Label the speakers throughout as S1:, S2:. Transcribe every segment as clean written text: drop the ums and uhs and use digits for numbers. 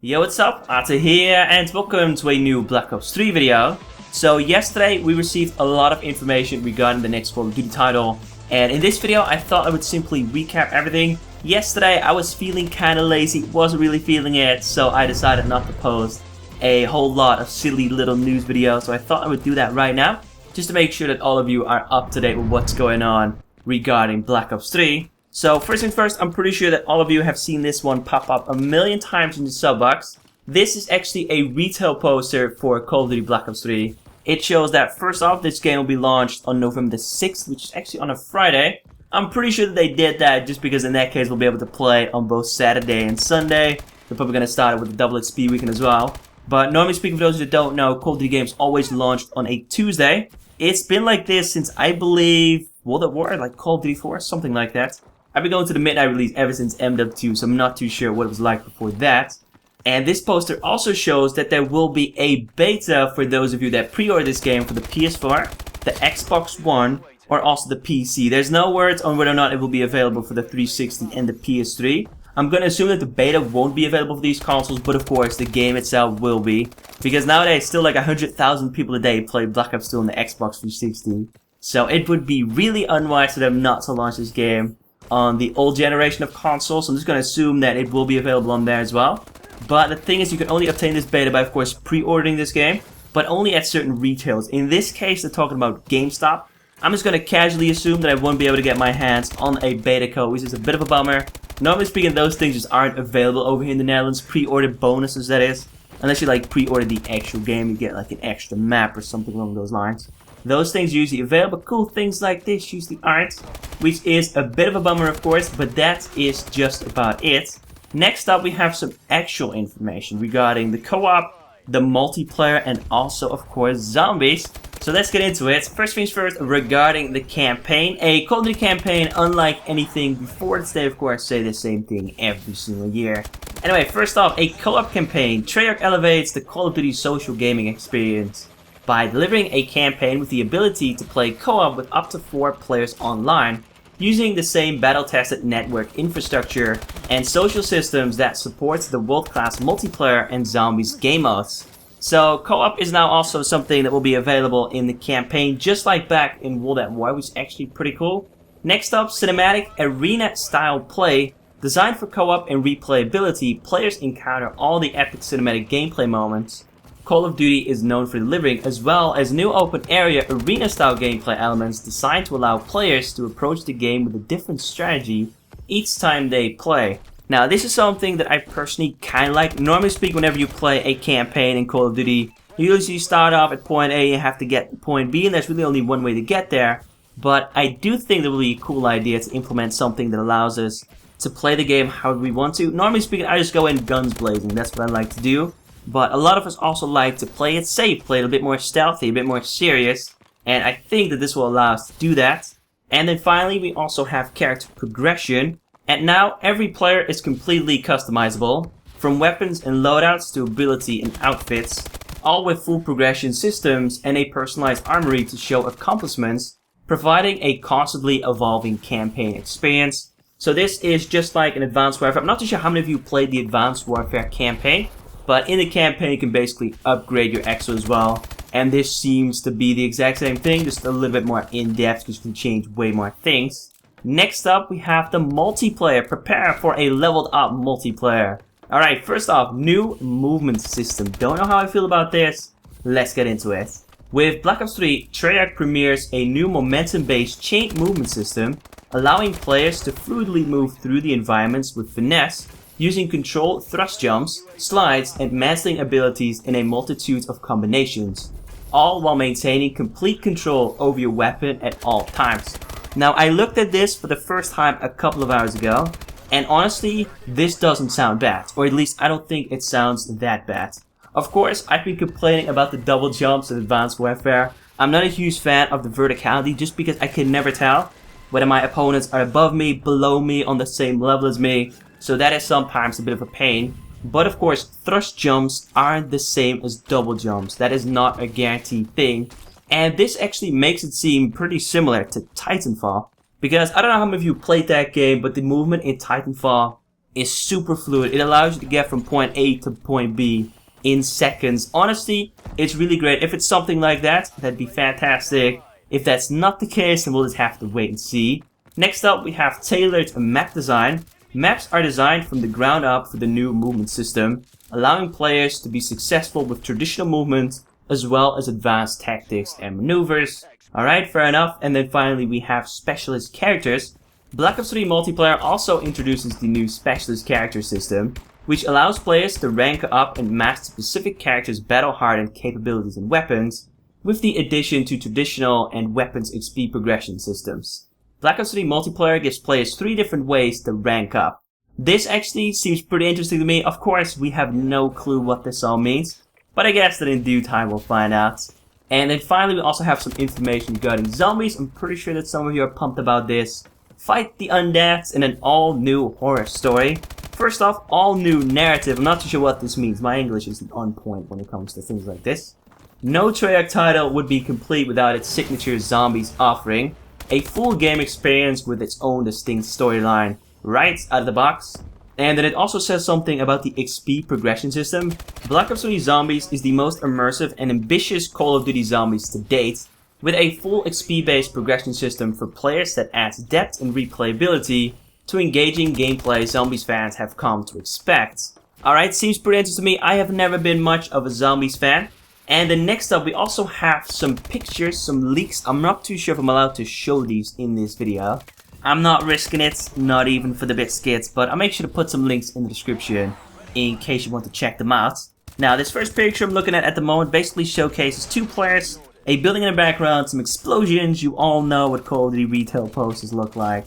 S1: Yo, what's up? Arthur here, and welcome to a new Black Ops 3 video. So yesterday we received a lot of information regarding the next Call of Duty title, and in this video I thought I would simply recap everything. Yesterday I was feeling kinda lazy, wasn't really feeling it, so I decided not to post a whole lot of silly little news videos, so I thought I would do that right now, just to make sure that all of you are up to date with what's going on regarding Black Ops 3. So first things first, I'm pretty sure that all of you have seen this one pop up a million times in the sub box. This is actually a retail poster for Call of Duty Black Ops 3. It shows that first off, this game will be launched on November the 6th, which is actually on a Friday. I'm pretty sure that they did that just because in that case we'll be able to play on both Saturday and Sunday. They're probably going to start with the double XP weekend as well. But normally speaking, for those that don't know, Call of Duty games always launched on a Tuesday. It's been like this since I believe World at War, like Call of Duty 4, something like that. I've been going to the midnight release ever since MW2, so I'm not too sure what it was like before that. And this poster also shows that there will be a beta for those of you that pre-order this game for the PS4, the Xbox One, or also the PC. There's no words on whether or not it will be available for the 360 and the PS3. I'm going to assume that the beta won't be available for these consoles, but of course the game itself will be. Because nowadays still like 100,000 people a day play Black Ops 2 on the Xbox 360. So it would be really unwise for them not to launch this game on the old generation of consoles. I'm just going to assume that it will be available on there as well. But the thing is, you can only obtain this beta by, of course, pre-ordering this game, but only at certain retailers. In this case, they're talking about GameStop. I'm just going to casually assume that I won't be able to get my hands on a beta code, which is a bit of a bummer. Normally speaking, those things just aren't available over here in the Netherlands. Pre-ordered bonuses, that is. Unless you like pre-order the actual game, you get like an extra map or something along those lines. Those things usually available. Cool things like this usually aren't, which is a bit of a bummer, of course, but that is just about it. Next up, we have some actual information regarding the co-op, the multiplayer, and also, of course, zombies. So let's get into it. First things first, regarding the campaign. A Call of Duty campaign, unlike anything before this, they of course say the same thing every single year. Anyway, first off, a co-op campaign. Treyarch elevates the Call of Duty social gaming experience by delivering a campaign with the ability to play co-op with up to 4 players online, using the same battle-tested network infrastructure and social systems that supports the world-class multiplayer and zombies game modes. So co-op is now also something that will be available in the campaign, just like back in World at War, which is actually pretty cool. Next up, cinematic arena-style play. Designed for co-op and replayability, players encounter all the epic cinematic gameplay moments Call of Duty is known for delivering, as well as new open area arena-style gameplay elements designed to allow players to approach the game with a different strategy each time they play. Now, this is something that I personally kinda like. Normally speaking, whenever you play a campaign in Call of Duty, you usually start off at point A and have to get to point B, and there's really only one way to get there. But I do think that would be a cool idea to implement something that allows us to play the game however we want to. Normally speaking, I just go in guns blazing. That's what I like to do. But a lot of us also like to play it safe, play it a bit more stealthy, a bit more serious, and I think that this will allow us to do that. And then finally, we also have character progression, and now every player is completely customizable, from weapons and loadouts to ability and outfits, all with full progression systems and a personalized armory to show accomplishments, providing a constantly evolving campaign experience. So this is just like an Advanced Warfare. I'm not too sure how many of you played the Advanced Warfare campaign, but in the campaign you can basically upgrade your exo as well. And this seems to be the exact same thing, just a little bit more in-depth because you can change way more things. Next up we have the multiplayer. Prepare for a leveled up multiplayer. Alright, first off, new movement system. Don't know how I feel about this. Let's get into it. With Black Ops 3, Treyarch premieres a new momentum-based chain movement system, allowing players to fluidly move through the environments with finesse, using controlled thrust jumps, slides, and mastering abilities in a multitude of combinations, all while maintaining complete control over your weapon at all times. Now, I looked at this for the first time a couple of hours ago, and honestly, this doesn't sound bad, or at least I don't think it sounds that bad. Of course, I've been complaining about the double jumps in Advanced Warfare. I'm not a huge fan of the verticality just because I can never tell whether my opponents are above me, below me, on the same level as me. So that is sometimes a bit of a pain. But of course, thrust jumps aren't the same as double jumps. That is not a guaranteed thing. And this actually makes it seem pretty similar to Titanfall. Because I don't know how many of you played that game, but the movement in Titanfall is super fluid. It allows you to get from point A to point B in seconds. Honestly, it's really great. If it's something like that, that'd be fantastic. If that's not the case, then we'll just have to wait and see. Next up, we have tailored map design. Maps are designed from the ground up for the new movement system, allowing players to be successful with traditional movement as well as advanced tactics and maneuvers. Alright, fair enough. And then finally we have specialist characters. Black Ops 3 multiplayer also introduces the new specialist character system, which allows players to rank up and master specific characters' battle-hardened capabilities and weapons, with the addition to traditional and weapons XP progression systems. Black Ops 3 multiplayer gives players 3 different ways to rank up. This actually seems pretty interesting to me. Of course, we have no clue what this all means, but I guess that in due time we'll find out. And then finally we also have some information regarding zombies. I'm pretty sure that some of you are pumped about this. Fight the undeads in an all-new horror story. First off, all-new narrative. I'm not too sure what this means. My English isn't on point when it comes to things like this. No Treyarch title would be complete without its signature zombies offering a full game experience with its own distinct storyline right out of the box. And then it also says something about the XP progression system. Black Ops 3 Zombies is the most immersive and ambitious Call of Duty Zombies to date, with a full XP-based progression system for players that adds depth and replayability to engaging gameplay Zombies fans have come to expect. Alright, seems pretty interesting to me. I have never been much of a Zombies fan. And then next up we also have some pictures, some leaks. I'm not too sure if I'm allowed to show these in this video. I'm not risking it, not even for the biscuits, but I'll make sure to put some links in the description in case you want to check them out. Now, this first picture I'm looking at the moment basically showcases 2 players, a building in the background, some explosions. You all know what Call of Duty retail posters look like.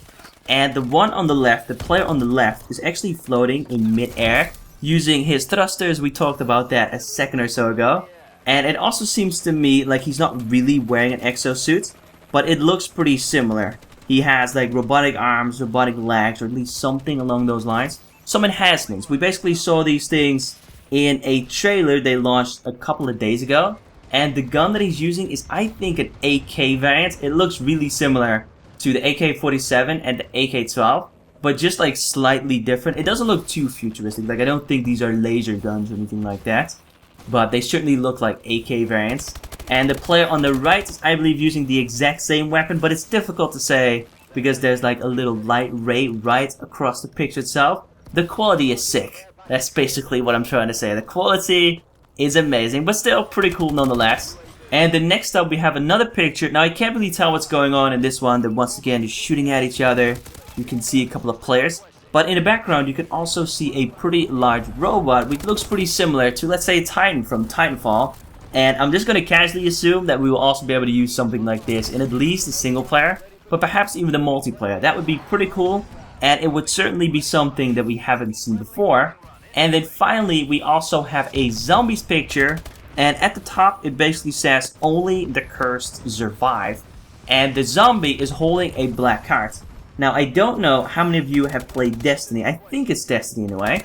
S1: And the one on the left, the player on the left, is actually floating in mid-air using his thrusters. We talked about that a second or so ago. And it also seems to me like he's not really wearing an exosuit, but it looks pretty similar. He has like robotic arms, robotic legs, or at least something along those lines. Some enhancements. We basically saw these things in a trailer they launched a couple of days ago. And the gun that he's using is, I think, an AK variant. It looks really similar to the AK-47 and the AK-12, but just like slightly different. It doesn't look too futuristic. Like, I don't think these are laser guns or anything like that, but they certainly look like AK variants. And the player on the right is, I believe, using the exact same weapon, but it's difficult to say because there's like a little light ray right across the picture itself. The quality is sick. That's basically what I'm trying to say. The quality is amazing, but still pretty cool nonetheless. And then next up we have another picture. Now I can't really tell what's going on in this one. That once again is shooting at each other. You can see a couple of players. But in the background you can also see a pretty large robot which looks pretty similar to, let's say, Titan from Titanfall. And I'm just going to casually assume that we will also be able to use something like this in at least the single player, but perhaps even the multiplayer. That would be pretty cool, and it would certainly be something that we haven't seen before. And then finally, we also have a zombies picture, and at the top it basically says, "Only the cursed survive." And the zombie is holding a black card. Now, I don't know how many of you have played Destiny. I think it's Destiny in a way.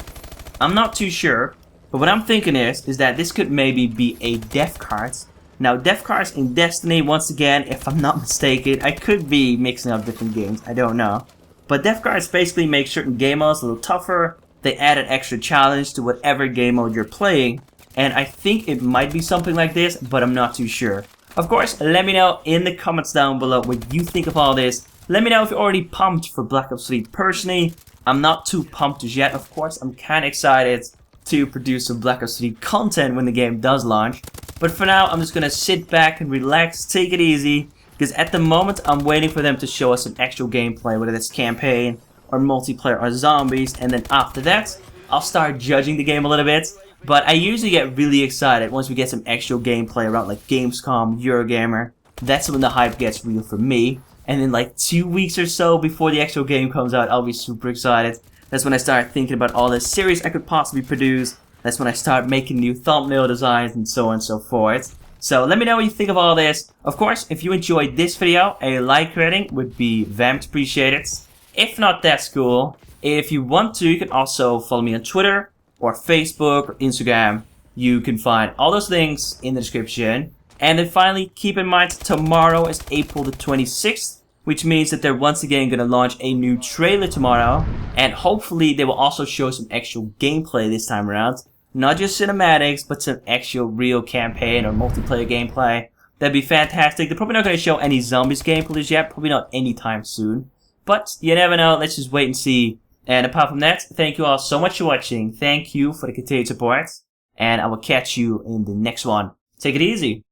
S1: I'm not too sure. But what I'm thinking is that this could maybe be a death card. Now, death cards in Destiny, once again, if I'm not mistaken, I could be mixing up different games, I don't know. But death cards basically make certain game modes a little tougher. They add an extra challenge to whatever game mode you're playing. And I think it might be something like this, but I'm not too sure. Of course, let me know in the comments down below what you think of all this. Let me know if you're already pumped for Black Ops 3. Personally, I'm not too pumped as yet. Of course, I'm kind of excited to produce some Black Ops 3 content when the game does launch. But for now, I'm just gonna sit back and relax, take it easy, because at the moment I'm waiting for them to show us some actual gameplay, whether that's campaign or multiplayer or zombies, and then after that I'll start judging the game a little bit. But I usually get really excited once we get some actual gameplay around like Gamescom, Eurogamer. That's when the hype gets real for me. And in like 2 weeks or so before the actual game comes out, I'll be super excited. That's when I start thinking about all the series I could possibly produce. That's when I start making new thumbnail designs and so on and so forth. So let me know what you think of all this. Of course, if you enjoyed this video, a like rating would be very much appreciated. If not, that's cool. If you want to, you can also follow me on Twitter or Facebook or Instagram. You can find all those links in the description. And then finally, keep in mind, tomorrow is April the 26th. which means that they're once again going to launch a new trailer tomorrow, and hopefully they will also show some actual gameplay this time around. Not just cinematics, but some actual real campaign or multiplayer gameplay. That'd be fantastic. They're probably not going to show any zombies gameplay yet, probably not anytime soon. But you never know, let's just wait and see. And apart from that, thank you all so much for watching. Thank you for the continued support. And I will catch you in the next one. Take it easy.